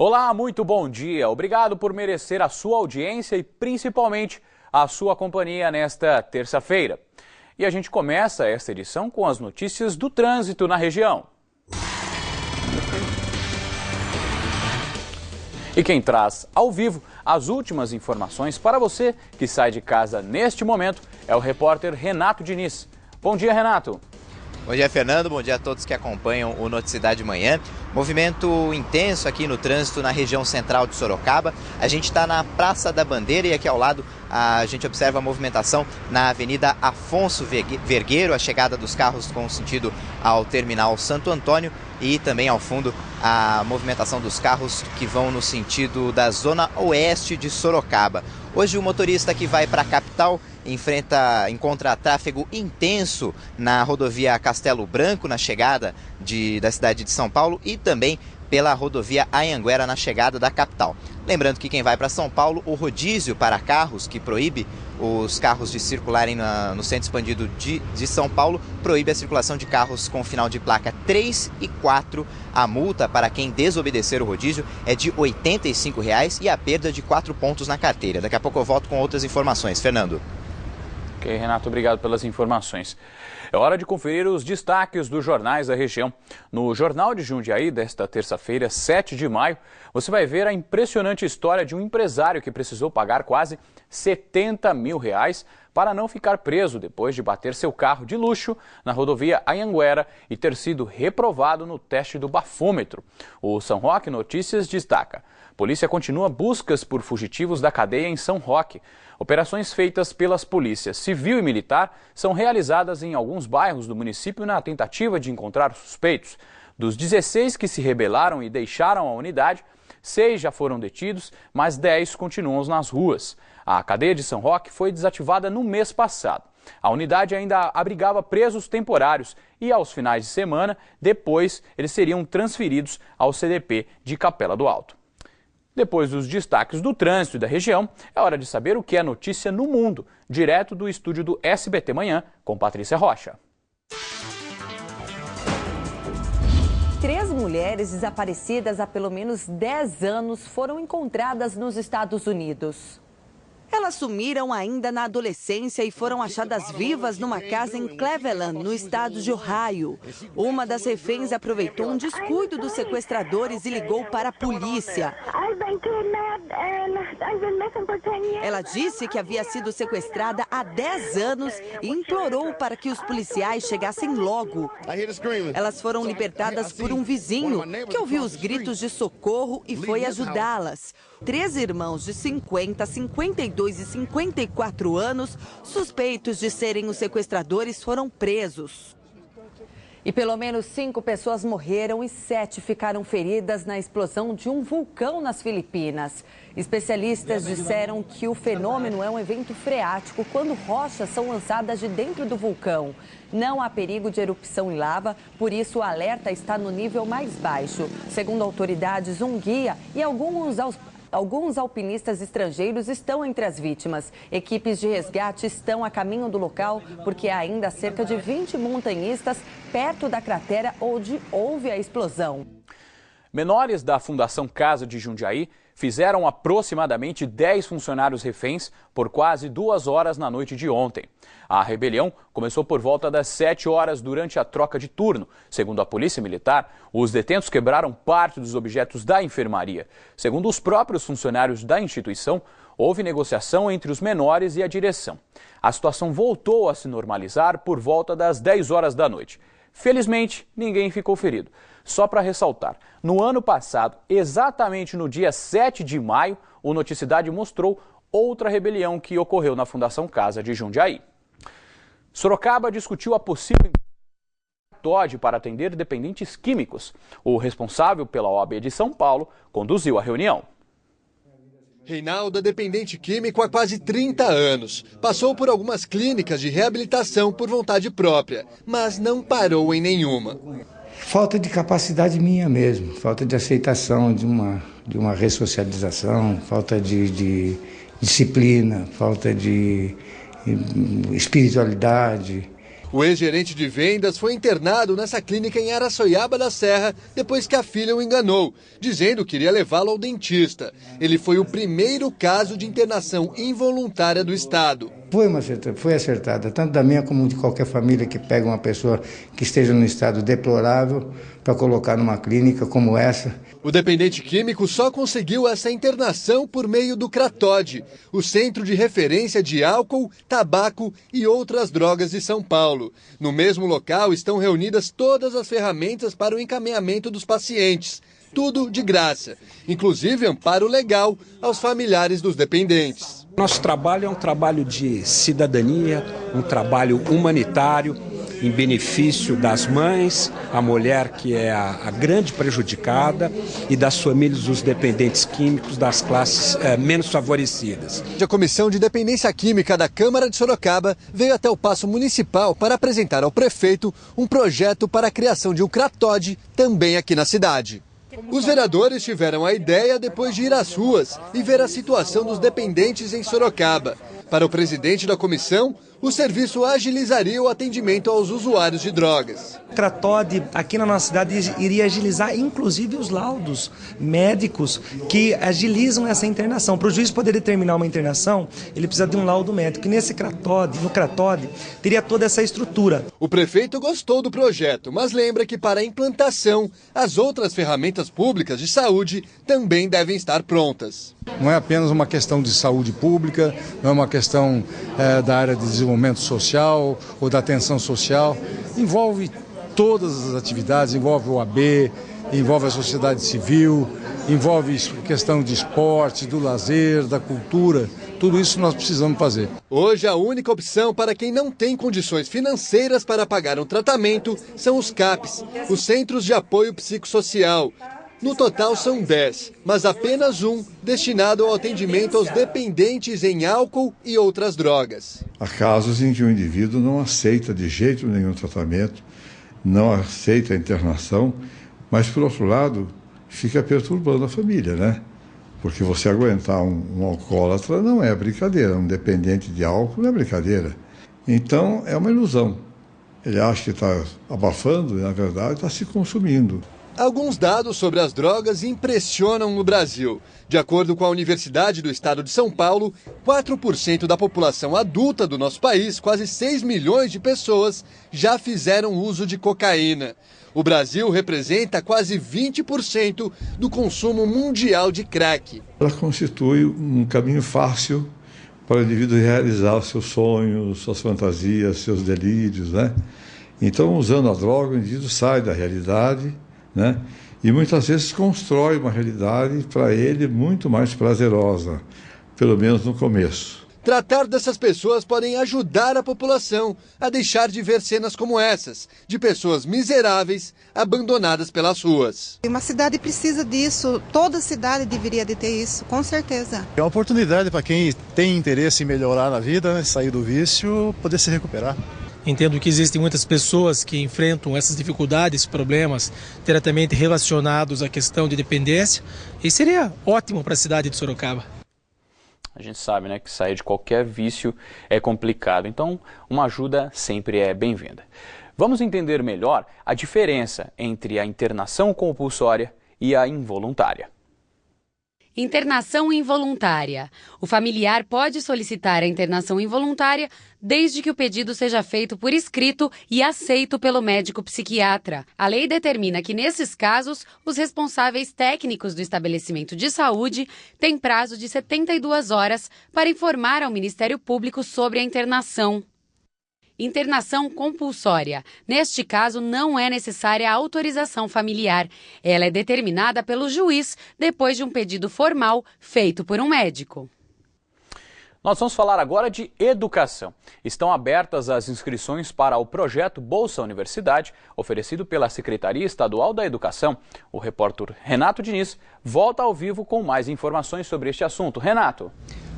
Olá, muito bom dia. Obrigado por merecer a sua audiência e principalmente a sua companhia nesta terça-feira. E a gente começa esta edição com as notícias do trânsito na região. E quem traz ao vivo as últimas informações para você que sai de casa neste momento é o repórter Renato Diniz. Bom dia, Renato. Bom dia, Fernando. Bom dia a todos que acompanham o Noticidade Manhã. Movimento intenso aqui no trânsito na região central de Sorocaba. A gente está na Praça da Bandeira e aqui ao lado a gente observa a movimentação na Avenida Afonso Vergueiro, a chegada dos carros com sentido ao Terminal Santo Antônio e também ao fundo a movimentação dos carros que vão no sentido da zona oeste de Sorocaba. Hoje o motorista que vai para a capital encontra tráfego intenso na rodovia Castelo Branco, na chegada da cidade de São Paulo e também pela rodovia Anhanguera na chegada da capital. Lembrando que quem vai para São Paulo, o rodízio para carros, que proíbe os carros de circularem no centro expandido de São Paulo, proíbe a circulação de carros com final de placa 3 e 4. A multa para quem desobedecer o rodízio é de R$ 85,00 e a perda de 4 pontos na carteira. Daqui a pouco eu volto com outras informações. Fernando. Ok, Renato, obrigado pelas informações. É hora de conferir os destaques dos jornais da região. No Jornal de Jundiaí, desta terça-feira, 7 de maio, você vai ver a impressionante história de um empresário que precisou pagar quase R$ 70 mil para não ficar preso depois de bater seu carro de luxo na rodovia Anhanguera e ter sido reprovado no teste do bafômetro. O São Roque Notícias destaca: polícia continua buscas por fugitivos da cadeia em São Roque. Operações feitas pelas polícias civil e militar são realizadas em alguns bairros do município na tentativa de encontrar suspeitos. Dos 16 que se rebelaram e deixaram a unidade, 6 já foram detidos, mas 10 continuam nas ruas. A cadeia de São Roque foi desativada no mês passado. A unidade ainda abrigava presos temporários e, aos finais de semana, depois eles seriam transferidos ao CDP de Capela do Alto. Depois dos destaques do trânsito e da região, é hora de saber o que é notícia no mundo, direto do estúdio do SBT Manhã, com Patrícia Rocha. 3 mulheres desaparecidas há pelo menos 10 anos foram encontradas nos Estados Unidos. Elas sumiram ainda na adolescência e foram achadas vivas numa casa em Cleveland, no estado de Ohio. Uma das reféns aproveitou um descuido dos sequestradores e ligou para a polícia. Ela disse que havia sido sequestrada há 10 anos e implorou para que os policiais chegassem logo. Elas foram libertadas por um vizinho que ouviu os gritos de socorro e foi ajudá-las. 3 irmãos de 50, 52 e 54 anos, suspeitos de serem os sequestradores, foram presos. E pelo menos 5 pessoas morreram e 7 ficaram feridas na explosão de um vulcão nas Filipinas. Especialistas disseram que o fenômeno é um evento freático quando rochas são lançadas de dentro do vulcão. Não há perigo de erupção em lava, por isso o alerta está no nível mais baixo. Segundo autoridades, um guia e alguns alpinistas estrangeiros estão entre as vítimas. Equipes de resgate estão a caminho do local porque há ainda cerca de 20 montanhistas perto da cratera onde houve a explosão. Menores da Fundação Casa de Jundiaí fizeram aproximadamente 10 funcionários reféns por quase 2 horas na noite de ontem. A rebelião começou por volta das 7 horas durante a troca de turno. Segundo a Polícia Militar, os detentos quebraram parte dos objetos da enfermaria. Segundo os próprios funcionários da instituição, houve negociação entre os menores e a direção. A situação voltou a se normalizar por volta das 10 horas da noite. Felizmente, ninguém ficou ferido. Só para ressaltar, no ano passado, exatamente no dia 7 de maio, o Noticidade mostrou outra rebelião que ocorreu na Fundação Casa de Jundiaí. Sorocaba discutiu a possível TOD para atender dependentes químicos. O responsável pela OAB de São Paulo conduziu a reunião. Reinaldo é dependente químico há quase 30 anos. Passou por algumas clínicas de reabilitação por vontade própria, mas não parou em nenhuma. Falta de capacidade minha mesmo, falta de aceitação de uma ressocialização, falta de disciplina, falta de espiritualidade. O ex-gerente de vendas foi internado nessa clínica em Araçoiaba da Serra depois que a filha o enganou, dizendo que iria levá-lo ao dentista. Ele foi o primeiro caso de internação involuntária do estado. Foi acertada, tanto da minha como de qualquer família que pega uma pessoa que esteja num estado deplorável para colocar numa clínica como essa. O dependente químico só conseguiu essa internação por meio do CRATOD, o Centro de Referência de Álcool, Tabaco e Outras Drogas de São Paulo. No mesmo local estão reunidas todas as ferramentas para o encaminhamento dos pacientes. Tudo de graça, inclusive amparo legal aos familiares dos dependentes. Nosso trabalho é um trabalho de cidadania, um trabalho humanitário, em benefício das mães, a mulher que é a grande prejudicada e das famílias dos dependentes químicos das classes menos favorecidas. A Comissão de Dependência Química da Câmara de Sorocaba veio até o Paço Municipal para apresentar ao prefeito um projeto para a criação de um CRATOD também aqui na cidade. Os vereadores tiveram a ideia depois de ir às ruas e ver a situação dos dependentes em Sorocaba. Para o presidente da comissão, o serviço agilizaria o atendimento aos usuários de drogas. O CRATOD aqui na nossa cidade iria agilizar inclusive os laudos médicos que agilizam essa internação. Para o juiz poder determinar uma internação, ele precisa de um laudo médico. E nesse CRATOD, no CRATOD, teria toda essa estrutura. O prefeito gostou do projeto, mas lembra que para a implantação, as outras ferramentas públicas de saúde também devem estar prontas. Não é apenas uma questão de saúde pública, não é uma questão da área de desenvolvimento social ou da atenção social. Envolve todas as atividades, envolve o AB, envolve a sociedade civil, envolve questão de esporte, do lazer, da cultura. Tudo isso nós precisamos fazer. Hoje a única opção para quem não tem condições financeiras para pagar um tratamento são os CAPs, os Centros de Apoio Psicossocial. No total são 10, mas apenas um destinado ao atendimento aos dependentes em álcool e outras drogas. Há casos em que o indivíduo não aceita de jeito nenhum tratamento, não aceita a internação, mas, por outro lado, fica perturbando a família, né? Porque você aguentar um alcoólatra não é brincadeira, um dependente de álcool não é brincadeira. Então, é uma ilusão. Ele acha que está abafando e, na verdade, está se consumindo. Alguns dados sobre as drogas impressionam no Brasil. De acordo com a Universidade do Estado de São Paulo, 4% da população adulta do nosso país, quase 6 milhões de pessoas, já fizeram uso de cocaína. O Brasil representa quase 20% do consumo mundial de crack. Ela constitui um caminho fácil para o indivíduo realizar os seus sonhos, suas fantasias, seus delírios, né? Então, usando a droga, o indivíduo sai da realidade, né? E muitas vezes constrói uma realidade para ele muito mais prazerosa, pelo menos no começo. Tratar dessas pessoas podem ajudar a população a deixar de ver cenas como essas, de pessoas miseráveis abandonadas pelas ruas. Uma cidade precisa disso, toda cidade deveria de ter isso, com certeza. É uma oportunidade para quem tem interesse em melhorar na vida, né, sair do vício, poder se recuperar. Entendo que existem muitas pessoas que enfrentam essas dificuldades, problemas diretamente relacionados à questão de dependência e seria ótimo para a cidade de Sorocaba. A gente sabe, né, que sair de qualquer vício é complicado, então uma ajuda sempre é bem-vinda. Vamos entender melhor a diferença entre a internação compulsória e a involuntária. Internação involuntária. O familiar pode solicitar a internação involuntária desde que o pedido seja feito por escrito e aceito pelo médico psiquiatra. A lei determina que, nesses casos, os responsáveis técnicos do estabelecimento de saúde têm prazo de 72 horas para informar ao Ministério Público sobre a internação. Internação compulsória. Neste caso, não é necessária a autorização familiar. Ela é determinada pelo juiz depois de um pedido formal feito por um médico. Nós vamos falar agora de educação. Estão abertas as inscrições para o projeto Bolsa Universidade, oferecido pela Secretaria Estadual da Educação. O repórter Renato Diniz volta ao vivo com mais informações sobre este assunto. Renato.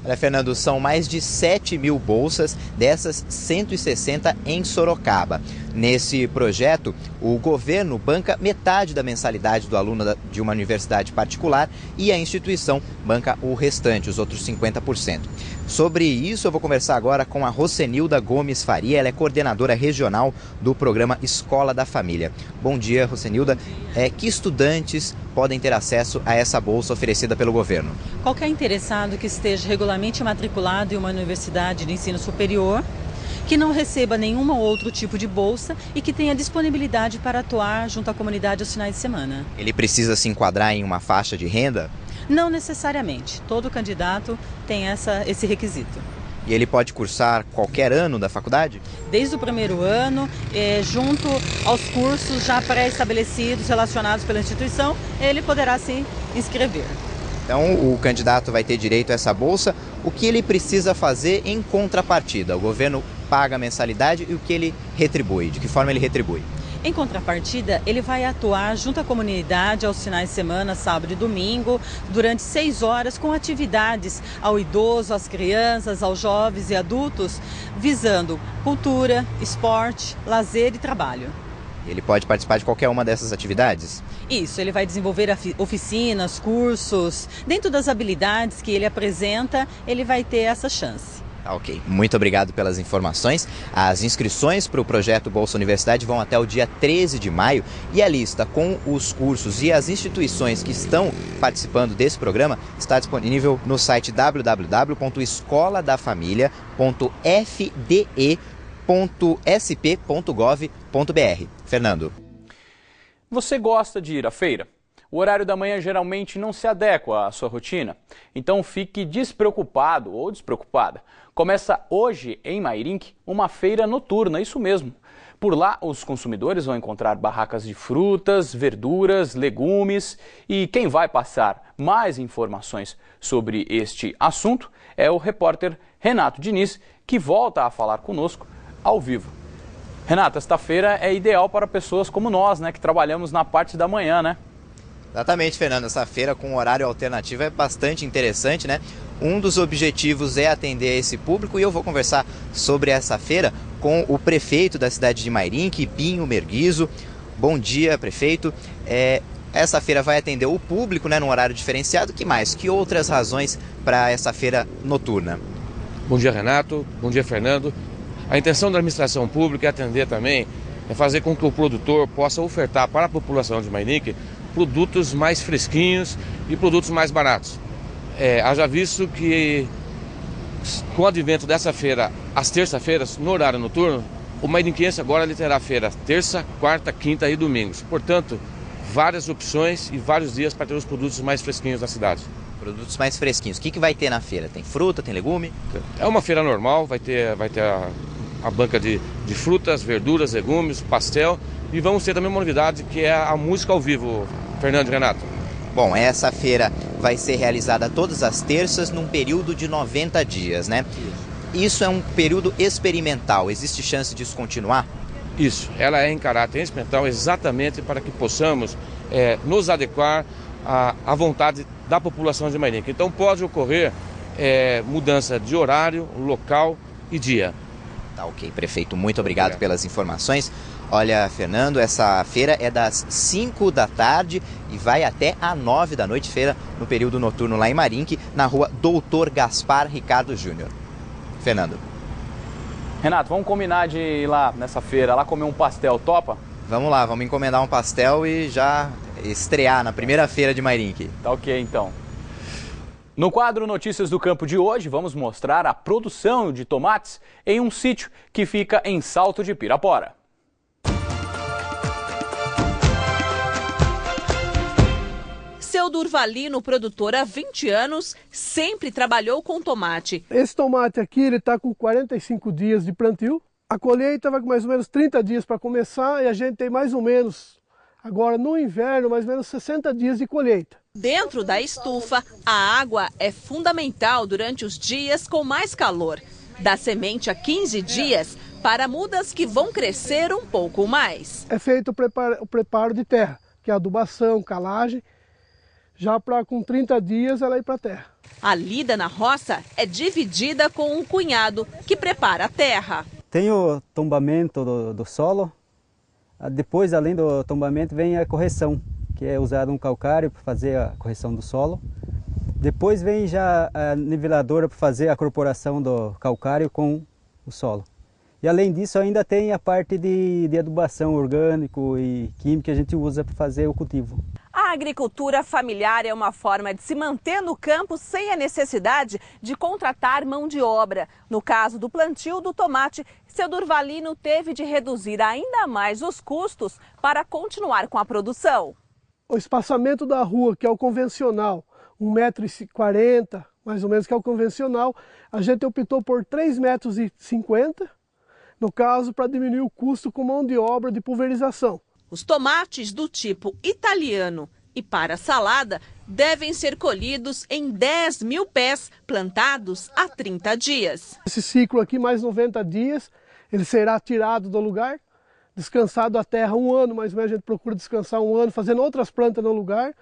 Olha, Fernando, são mais de 7 mil bolsas, dessas 160 em Sorocaba. Nesse projeto, o governo banca metade da mensalidade do aluno de uma universidade particular e a instituição banca o restante, os outros 50%. Sobre isso eu vou conversar agora com a Rosenilda Gomes Faria, ela é coordenadora regional do programa Escola da Família. Bom dia, Rosenilda. Que estudantes podem ter acesso a essa bolsa oferecida pelo governo? Qualquer interessado que esteja regularmente matriculado em uma universidade de ensino superior, que não receba nenhum outro tipo de bolsa e que tenha disponibilidade para atuar junto à comunidade aos finais de semana. Ele precisa se enquadrar em uma faixa de renda? Não necessariamente. Todo candidato tem esse requisito. E ele pode cursar qualquer ano da faculdade? Desde o primeiro ano, junto aos cursos já pré-estabelecidos relacionados pela instituição, ele poderá se inscrever. Então, o candidato vai ter direito a essa bolsa. O que ele precisa fazer em contrapartida? O governo paga a mensalidade e o que ele retribui? De que forma ele retribui? Em contrapartida, ele vai atuar junto à comunidade aos finais de semana, sábado e domingo, durante 6 horas, com atividades ao idoso, às crianças, aos jovens e adultos, visando cultura, esporte, lazer e trabalho. Ele pode participar de qualquer uma dessas atividades? Isso, ele vai desenvolver oficinas, cursos. Dentro das habilidades que ele apresenta, ele vai ter essa chance. Ok, muito obrigado pelas informações. As inscrições para o projeto Bolsa Universidade vão até o dia 13 de maio e a lista com os cursos e as instituições que estão participando desse programa está disponível no site www.escoladafamilia.fde.sp.gov.br. Fernando. Você gosta de ir à feira? O horário da manhã geralmente não se adequa à sua rotina, então fique despreocupado ou despreocupada. Começa hoje em Mairinque uma feira noturna, isso mesmo. Por lá, os consumidores vão encontrar barracas de frutas, verduras, legumes e quem vai passar mais informações sobre este assunto é o repórter Renato Diniz, que volta a falar conosco ao vivo. Renato, esta feira é ideal para pessoas como nós, né, que trabalhamos na parte da manhã, né? Exatamente, Fernando. Essa feira com horário alternativo é bastante interessante, né? Um dos objetivos é atender esse público e eu vou conversar sobre essa feira com o prefeito da cidade de Mairinque, Pinho Merguizo. Bom dia, prefeito. Essa feira vai atender o público, né, num horário diferenciado. Que mais? Que outras razões para essa feira noturna? Bom dia, Renato. Bom dia, Fernando. A intenção da administração pública é atender também, é fazer com que o produtor possa ofertar para a população de Mairinque produtos mais fresquinhos e produtos mais baratos. Haja visto que, com o advento dessa feira, às terça-feiras, no horário noturno, o mairinquense agora ele terá feira terça, quarta, quinta e domingos. Portanto, várias opções e vários dias para ter os produtos mais fresquinhos da cidade. Produtos mais fresquinhos. O que vai ter na feira? Tem fruta, tem legume? É uma feira normal, vai ter a banca de frutas, verduras, legumes, pastel. E vamos ter também uma novidade que é a música ao vivo, Fernando e Renato. Bom, essa feira vai ser realizada todas as terças num período de 90 dias, né? Isso é um período experimental, existe chance disso continuar? Isso, ela é em caráter experimental exatamente para que possamos nos adequar à vontade da população de Mairinque. Então pode ocorrer mudança de horário, local e dia. Tá ok, prefeito, muito obrigado pelas informações. Olha, Fernando, essa feira é das 5 da tarde e vai até às 9 da noite, feira no período noturno lá em Mairinque, na rua Doutor Gaspar Ricardo Júnior. Fernando. Renato, vamos combinar de ir lá nessa feira, lá comer um pastel, topa? Vamos lá, vamos encomendar um pastel e já estrear na primeira feira de Mairinque. Tá ok, então. No quadro Notícias do Campo de hoje, vamos mostrar a produção de tomates em um sítio que fica em Salto de Pirapora. Seu Durvalino, produtor há 20 anos, sempre trabalhou com tomate. Esse tomate aqui ele está com 45 dias de plantio. A colheita vai com mais ou menos 30 dias para começar e a gente tem mais ou menos, agora no inverno, mais ou menos 60 dias de colheita. Dentro da estufa, a água é fundamental durante os dias com mais calor. Da semente a 15 dias para mudas que vão crescer um pouco mais. É feito o preparo de terra, que é adubação, calagem. Já com 30 dias ela ir para a terra. A lida na roça é dividida com um cunhado que prepara a terra. Tem o tombamento do solo, depois além do tombamento vem a correção, que é usar um calcário para fazer a correção do solo. Depois vem já a niveladora para fazer a corporação do calcário com o solo. E além disso ainda tem a parte de adubação orgânico e química que a gente usa para fazer o cultivo. A agricultura familiar é uma forma de se manter no campo sem a necessidade de contratar mão de obra. No caso do plantio do tomate, seu Durvalino teve de reduzir ainda mais os custos para continuar com a produção. O espaçamento da rua, que é o convencional, 1,40 m, mais ou menos, que é o convencional, a gente optou por 3,50 m, no caso, para diminuir o custo com mão de obra de pulverização. Os tomates do tipo italiano e para salada devem ser colhidos em 10 mil pés plantados há 30 dias. Esse ciclo aqui, mais 90 dias, ele será tirado do lugar, descansado a terra 1 ano, mais ou menos a gente procura descansar 1 ano, fazendo outras plantas no lugar,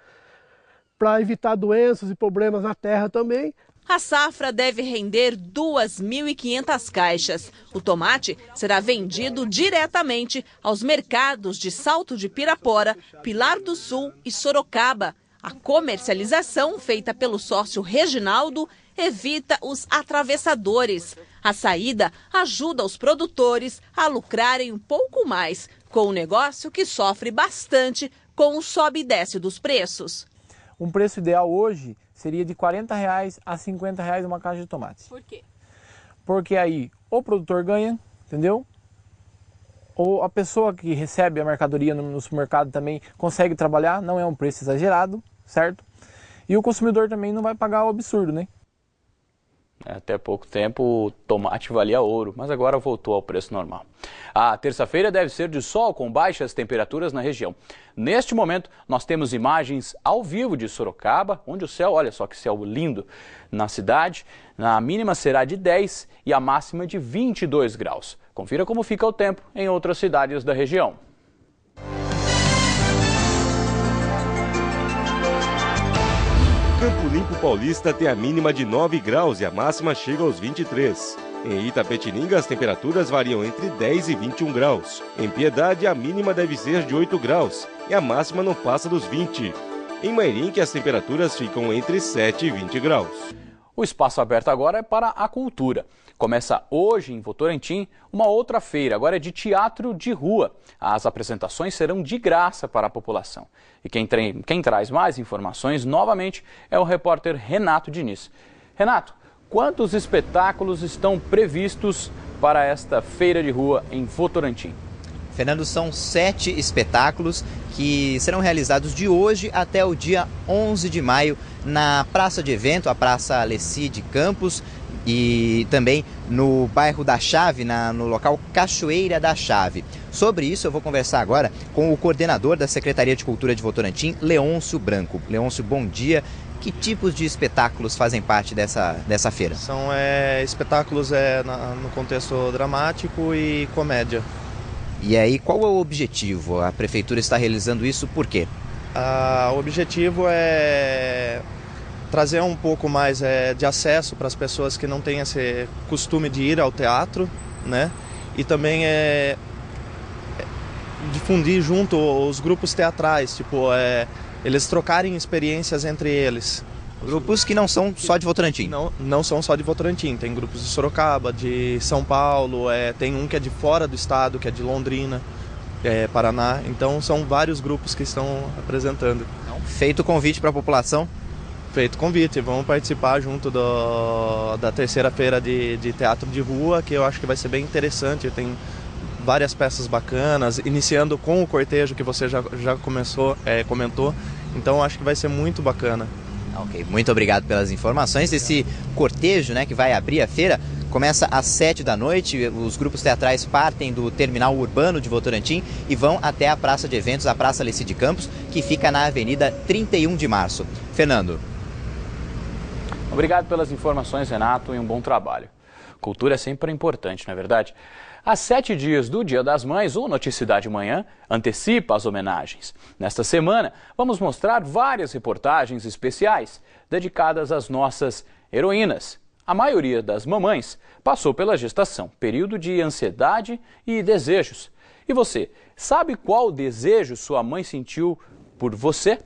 para evitar doenças e problemas na terra também. A safra deve render 2.500 caixas. O tomate será vendido diretamente aos mercados de Salto de Pirapora, Pilar do Sul e Sorocaba. A comercialização, feita pelo sócio Reginaldo, evita os atravessadores. A saída ajuda os produtores a lucrarem um pouco mais, com um negócio que sofre bastante com o sobe e desce dos preços. Um preço ideal hoje seria de R$ 40 a R$ 50 uma caixa de tomates. Por quê? Porque aí o produtor ganha, entendeu? Ou a pessoa que recebe a mercadoria no supermercado também consegue trabalhar, não é um preço exagerado, certo? E o consumidor também não vai pagar o absurdo, né? Até pouco tempo o tomate valia ouro, mas agora voltou ao preço normal. A terça-feira deve ser de sol com baixas temperaturas na região. Neste momento, nós temos imagens ao vivo de Sorocaba, onde o céu, olha só que céu lindo na cidade. A mínima será de 10 e a máxima de 22 graus. Confira como fica o tempo em outras cidades da região. Campo Limpo Paulista tem a mínima de 9 graus e a máxima chega aos 23. Em Itapetininga, as temperaturas variam entre 10 e 21 graus. Em Piedade, a mínima deve ser de 8 graus e a máxima não passa dos 20. Em Mairinque, as temperaturas ficam entre 7 e 20 graus. O espaço aberto agora é para a cultura. Começa hoje, em Votorantim, uma outra feira, agora é de teatro de rua. As apresentações serão de graça para a população. E quem traz mais informações, novamente, é o repórter Renato Diniz. Renato, quantos espetáculos estão previstos para esta feira de rua em Votorantim? Fernando, são 7 espetáculos que serão realizados de hoje até o dia 11 de maio na Praça de Evento, a Praça Alessi de Campos, e também no bairro da Chave, no local Cachoeira da Chave. Sobre isso eu vou conversar agora com o coordenador da Secretaria de Cultura de Votorantim, Leôncio Branco. Leôncio, bom dia. Que tipos de espetáculos fazem parte dessa feira? São espetáculos no contexto dramático e comédia. E aí, qual é o objetivo? A prefeitura está realizando isso por quê? O objetivo é trazer um pouco mais de acesso para as pessoas que não têm esse costume de ir ao teatro, né? E também difundir junto os grupos teatrais, tipo, eles trocarem experiências entre eles. Grupos que não são só de Votorantim? Não são só de Votorantim, tem grupos de Sorocaba, de São Paulo, tem um que é de fora do estado, que é de Londrina, Paraná. Então são vários grupos que estão apresentando. Feito o convite para a população? Feito o convite, vamos participar junto da terceira feira de teatro de rua, que eu acho que vai ser bem interessante. Tem várias peças bacanas, iniciando com o cortejo que você já comentou. Então acho que vai ser muito bacana. Ok, muito obrigado pelas informações. Esse cortejo, que vai abrir a feira, começa às 7 da noite. Os grupos teatrais partem do terminal urbano de Votorantim e vão até a Praça de Eventos, a Praça Alessi de Campos, que fica na Avenida 31 de Março. Fernando. Obrigado pelas informações, Renato, e um bom trabalho. Cultura é sempre importante, não é verdade? Há 7 dias do Dia das Mães, o Noticidade Manhã antecipa as homenagens. Nesta semana, vamos mostrar várias reportagens especiais dedicadas às nossas heroínas. A maioria das mamães passou pela gestação, período de ansiedade e desejos. E você, sabe qual desejo sua mãe sentiu por você?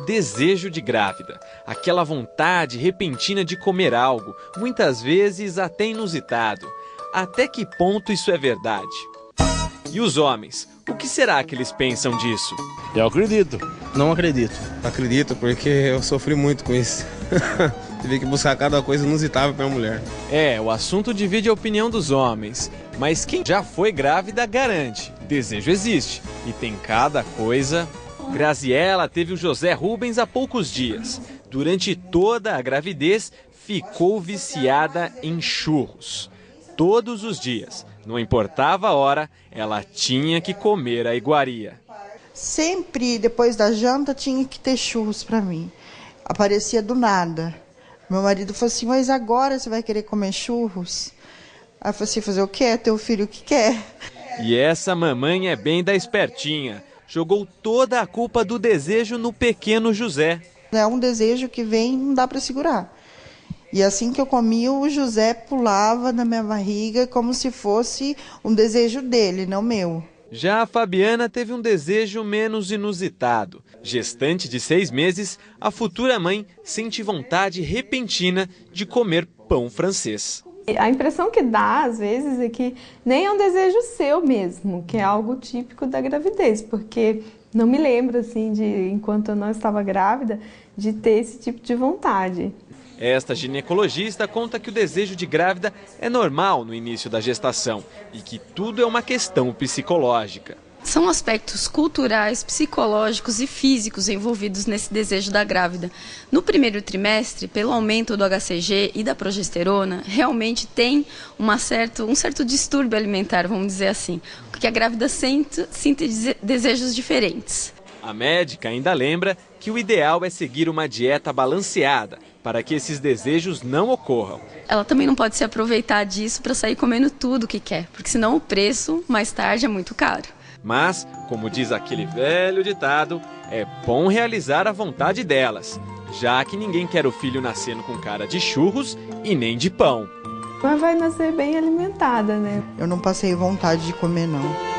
desejo de grávida, aquela vontade repentina de comer algo, muitas vezes até inusitado. Até que ponto isso é verdade? E os homens, o que será que eles pensam disso? Eu acredito. Não acredito. Acredito porque eu sofri muito com isso. Tive que buscar cada coisa inusitável para a mulher. O assunto divide a opinião dos homens, mas quem já foi grávida garante, desejo existe e tem cada coisa. Graziela teve o José Rubens há poucos dias. Durante toda a gravidez, ficou viciada em churros. Todos os dias, não importava a hora, ela tinha que comer a iguaria. Sempre depois da janta tinha que ter churros para mim. Aparecia do nada. Meu marido falou assim, mas agora você vai querer comer churros? Aí eu falei assim, fazer o quê? Teu filho que quer. E essa mamãe é bem da espertinha. Jogou toda a culpa do desejo no pequeno José. É um desejo que vem, não dá para segurar. E assim que eu comia, o José pulava na minha barriga como se fosse um desejo dele, não meu. Já a Fabiana teve um desejo menos inusitado. Gestante de 6 meses, a futura mãe sente vontade repentina de comer pão francês. A impressão que dá, às vezes, é que nem é um desejo seu mesmo, que é algo típico da gravidez, porque não me lembro, assim, enquanto eu não estava grávida, de ter esse tipo de vontade. Esta ginecologista conta que o desejo de grávida é normal no início da gestação e que tudo é uma questão psicológica. São aspectos culturais, psicológicos e físicos envolvidos nesse desejo da grávida. No primeiro trimestre, pelo aumento do HCG e da progesterona, realmente tem um certo distúrbio alimentar, vamos dizer assim, porque a grávida sente desejos diferentes. A médica ainda lembra que o ideal é seguir uma dieta balanceada para que esses desejos não ocorram. Ela também não pode se aproveitar disso para sair comendo tudo o que quer, porque senão o preço mais tarde é muito caro. Mas, como diz aquele velho ditado, é bom realizar a vontade delas, já que ninguém quer o filho nascendo com cara de churros e nem de pão. Mas vai nascer bem alimentada, né? Eu não passei vontade de comer, não.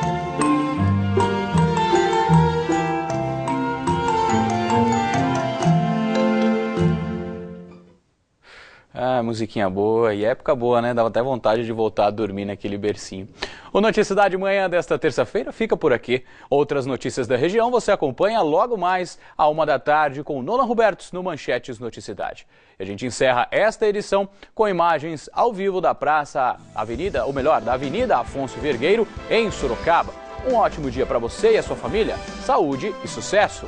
Ah, musiquinha boa e época boa, né? Dava até vontade de voltar a dormir naquele bercinho. O Noticidade Manhã desta terça-feira fica por aqui. Outras notícias da região você acompanha logo mais à 13h com o Nolan Robertos no Manchetes Noticidade. E a gente encerra esta edição com imagens ao vivo da Praça Avenida, ou melhor, da Avenida Afonso Vergueiro, em Sorocaba. Um ótimo dia para você e a sua família. Saúde e sucesso!